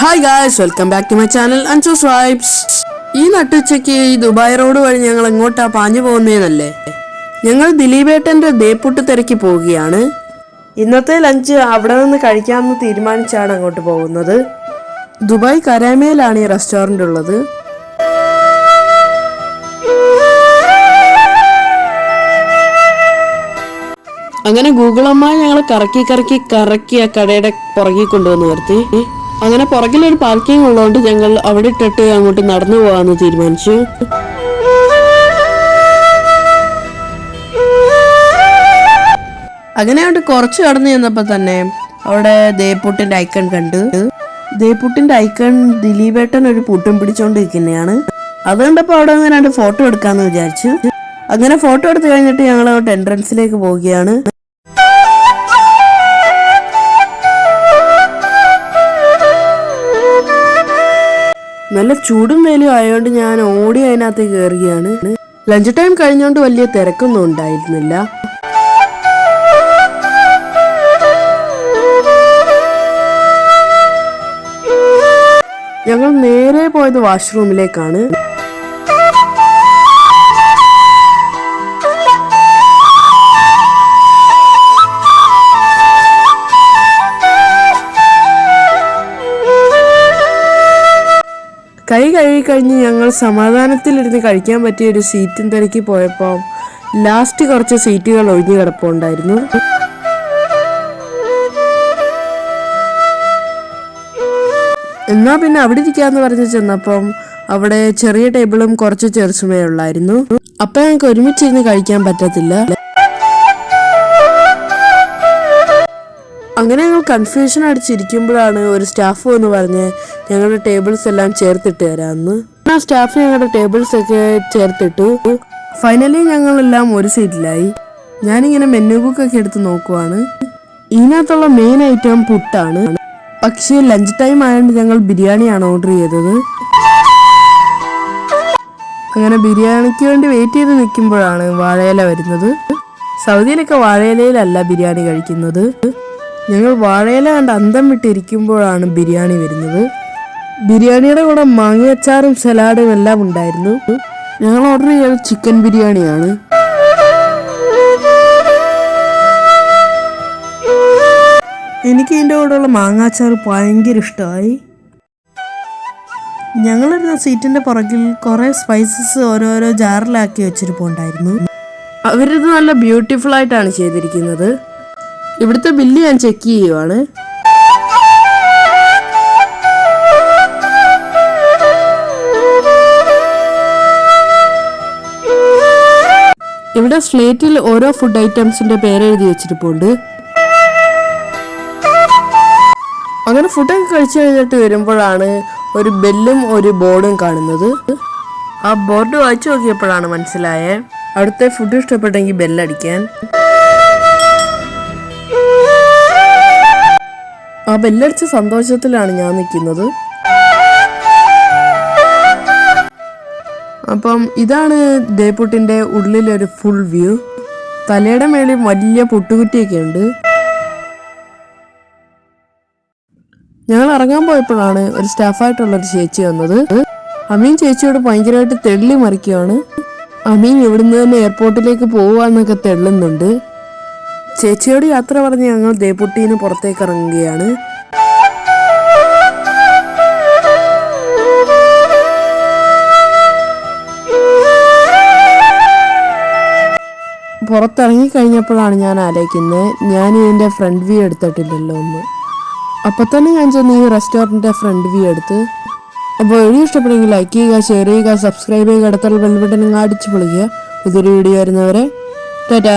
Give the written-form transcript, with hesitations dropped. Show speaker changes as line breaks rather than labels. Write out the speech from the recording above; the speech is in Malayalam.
Hi guys, welcome back to my channel അൻസൂസ് വൈബ്സ്. ഈ നട്ടുച്ചയ്ക്ക് ഈ ദുബായ് റോഡ് വഴി ഞങ്ങൾ എങ്ങോട്ടാ പാഞ്ഞു പോകുന്നതെന്നല്ലേ? ഞങ്ങൾ ദിലീപേട്ടൻ്റെ ദേപ്പുട്ട് തിരക്കി പോവുകയാണ്. ഇന്നത്തെ ലഞ്ച് അവിടെ നിന്ന് കഴിക്കാമെന്ന് തീരുമാനിച്ചാണ് അങ്ങോട്ട് പോകുന്നത്. ദുബായ് കരാമയിലാണ് ഈ റെസ്റ്റോറൻ്റ് ഉള്ളത്. അങ്ങനെ ഗൂഗിൾ അമ്മ ഞങ്ങൾ കറക്കി ആ കടയുടെ പുറകിൽ കൊണ്ടുവന്ന് നിർത്തി. അങ്ങനെ പുറകിലൊരു പാർക്കിംഗ് ഉള്ളതുകൊണ്ട് ഞങ്ങൾ അവിടെ ഇട്ടിട്ട് അങ്ങോട്ട് നടന്നു പോകാമെന്ന് തീരുമാനിച്ചു. അങ്ങനെ അവിടെ കുറച്ച് കടന്നു ചെന്നപ്പോൾ തന്നെ അവിടെ ദേപ്പുട്ടിന്റെ ഐക്കൺ കണ്ടു. ദേപ്പുട്ടിന്റെ ഐക്കൺ ദിലീപേട്ടൻ ഒരു പുട്ടും പിടിച്ചോണ്ടിരിക്കുന്നതാണ്. അത് കണ്ടപ്പോൾ അവിടെ നിന്ന് 2 ഫോട്ടോ എടുക്കാന്ന് വിചാരിച്ചു. അങ്ങനെ ഫോട്ടോ എടുത്ത് കഴിഞ്ഞിട്ട് ഞങ്ങൾ അവിടെ എൻട്രൻസിലേക്ക് പോവുകയാണ്. നല്ല ചൂടും വെയിലും ആയതുകൊണ്ട് ഞാൻ ഓടി അതിനകത്ത് കയറുകയാണ്. ലഞ്ച് ടൈം കഴിഞ്ഞുകൊണ്ട് വലിയ തിരക്കൊന്നും ഉണ്ടായിരുന്നില്ല. ഞങ്ങൾ നേരെ പോയത് വാഷ്റൂമിലേക്കാണ്. കൈ കഴുകി കഴിഞ്ഞ് ഞങ്ങൾ സമാധാനത്തിലിരുന്ന് കഴിക്കാൻ പറ്റിയ ഒരു സീറ്റും തിരക്കി പോയപ്പോൾ ലാസ്റ്റ് കുറച്ച് സീറ്റുകൾ ഒഴിഞ്ഞു കിടപ്പുണ്ടായിരുന്നു. എന്നാ പിന്നെ അവിടെ ഇരിക്കാന്ന് പറഞ്ഞ് ചെന്നപ്പം അവിടെ ചെറിയ ടേബിളും കുറച്ച് ചെറുസുമേ ഉള്ളായിരുന്നു. അപ്പൊ ഞങ്ങൾക്ക് ഒരുമിച്ചിരുന്ന് കഴിക്കാൻ പറ്റത്തില്ല. അങ്ങനെ ഞങ്ങൾ കൺഫ്യൂഷൻ അടിച്ചിരിക്കുമ്പോഴാണ് ഒരു സ്റ്റാഫ് എന്ന് പറഞ്ഞ് ഞങ്ങളുടെ ടേബിൾസ് എല്ലാം ചേർത്തിട്ട് തരാമെന്ന്. ആ സ്റ്റാഫ് ഞങ്ങളുടെ ടേബിൾസ് ഒക്കെ ചേർത്തിട്ടു. ഫൈനലി ഞങ്ങളെല്ലാം ഒരു സീറ്റിലായി. ഞാനിങ്ങനെ മെനു ബുക്കൊക്കെ എടുത്ത് നോക്കുവാണ്. ഇതിനകത്തുള്ള മെയിൻ ഐറ്റം പുട്ടാണ്. പക്ഷേ ലഞ്ച് ടൈം ആയതുകൊണ്ട് ഞങ്ങൾ ബിരിയാണിയാണ് ഓർഡർ ചെയ്തത്. അങ്ങനെ ബിരിയാണിക്ക് വേണ്ടി വെയിറ്റ് ചെയ്ത് നിൽക്കുമ്പോഴാണ് വാഴയില വരുന്നത്. സൗദിയിലൊക്കെ വാഴയിലയിലല്ല ബിരിയാണി കഴിക്കുന്നത്. ഞങ്ങൾ വാഴയില കണ്ട് അന്തം വിട്ടിരിക്കുമ്പോഴാണ് ബിരിയാണി വരുന്നത്. ബിരിയാണിയുടെ കൂടെ മാങ്ങയച്ചാറും സലാഡും എല്ലാം ഉണ്ടായിരുന്നു. ഞങ്ങൾ ഓർഡർ ചെയ്തത് ചിക്കൻ ബിരിയാണിയാണ്. എനിക്ക് ഇതിൻ്റെ കൂടെയുള്ള മാങ്ങാച്ചാർ ഭയങ്കര ഇഷ്ടമായി. ഞങ്ങളിരുന്ന സീറ്റിൻ്റെ പുറകിൽ കുറേ സ്പൈസസ് ഓരോരോ ജാറിലാക്കി വെച്ചിരിപ്പുണ്ടായിരുന്നു. അവരിത് നല്ല ബ്യൂട്ടിഫുൾ ആയിട്ടാണ് ചെയ്തിരിക്കുന്നത്. ഇവിടുത്തെ ബില്ല് ഞാൻ ചെക്ക് ചെയ്യുവാണ്. ഇവിടെ സ്ലേറ്റിൽ ഓരോ ഫുഡ് ഐറ്റംസിന്റെ പേരെഴുതി വെച്ചിരിപ്പുണ്ട്. അങ്ങനെ ഫുഡൊക്കെ കഴിച്ചു കഴിഞ്ഞിട്ട് വരുമ്പോഴാണ് ഒരു ബെല്ലും ഒരു ബോർഡും കാണുന്നത്. ആ ബോർഡ് വായിച്ചു നോക്കിയപ്പോഴാണ് മനസ്സിലായേ അവിടുത്തെ ഫുഡ് ഇഷ്ടപ്പെട്ടെങ്കിൽ ബെല്ലടിക്കാൻ. ആ ബെല്ലടിച്ച സന്തോഷത്തിലാണ് ഞാൻ നിൽക്കുന്നത്. അപ്പം ഇതാണ് ദേപ്പുട്ടിൻ്റെ ഉള്ളിലൊരു ഫുൾ വ്യൂ. തലയുടെ മേളിൽ വലിയ പുട്ടുകുറ്റിയൊക്കെ ഉണ്ട്. ഞങ്ങൾ ഇറങ്ങാൻ പോയപ്പോഴാണ് ഒരു സ്റ്റാഫായിട്ടുള്ളൊരു ചേച്ചി വന്നത്. അമീൻ ചേച്ചിയോട് ഭയങ്കരമായിട്ട് തെള്ളി മറിക്കുകയാണ്. അമീൻ ഇവിടുന്ന് തന്നെ എയർപോർട്ടിലേക്ക് പോവാന്നൊക്കെ തെള്ളുന്നുണ്ട്. ചേച്ചിയോട് യാത്ര പറഞ്ഞ് ഞങ്ങൾ ദേപ്പുട്ടീന് പുറത്തേക്ക് ഇറങ്ങുകയാണ്. പുറത്തിറങ്ങി കഴിഞ്ഞപ്പോഴാണ് ഞാൻ ആലോചിക്കുന്നത് ഞാൻ ഇതിൻ്റെ ഫ്രണ്ട് വ്യൂ എടുത്തിട്ടില്ലല്ലോ ഒന്ന്. അപ്പം തന്നെ ഞാൻ ചെന്ന് ഈ റെസ്റ്റോറൻറ്റിൻ്റെ ഫ്രണ്ട് വ്യൂ എടുത്ത്. അപ്പോൾ വീഡിയോ ഇഷ്ടപ്പെടുമെങ്കിൽ ലൈക്ക് ചെയ്യുക, ഷെയർ ചെയ്യുക, സബ്സ്ക്രൈബ് ചെയ്യുക, അടുത്തുള്ള ബെൽ ബട്ടൺ അടിച്ചു പൊളിക്കുക. ഇതൊരു വീഡിയോ വരുന്നവരെ ടാറ്റാ.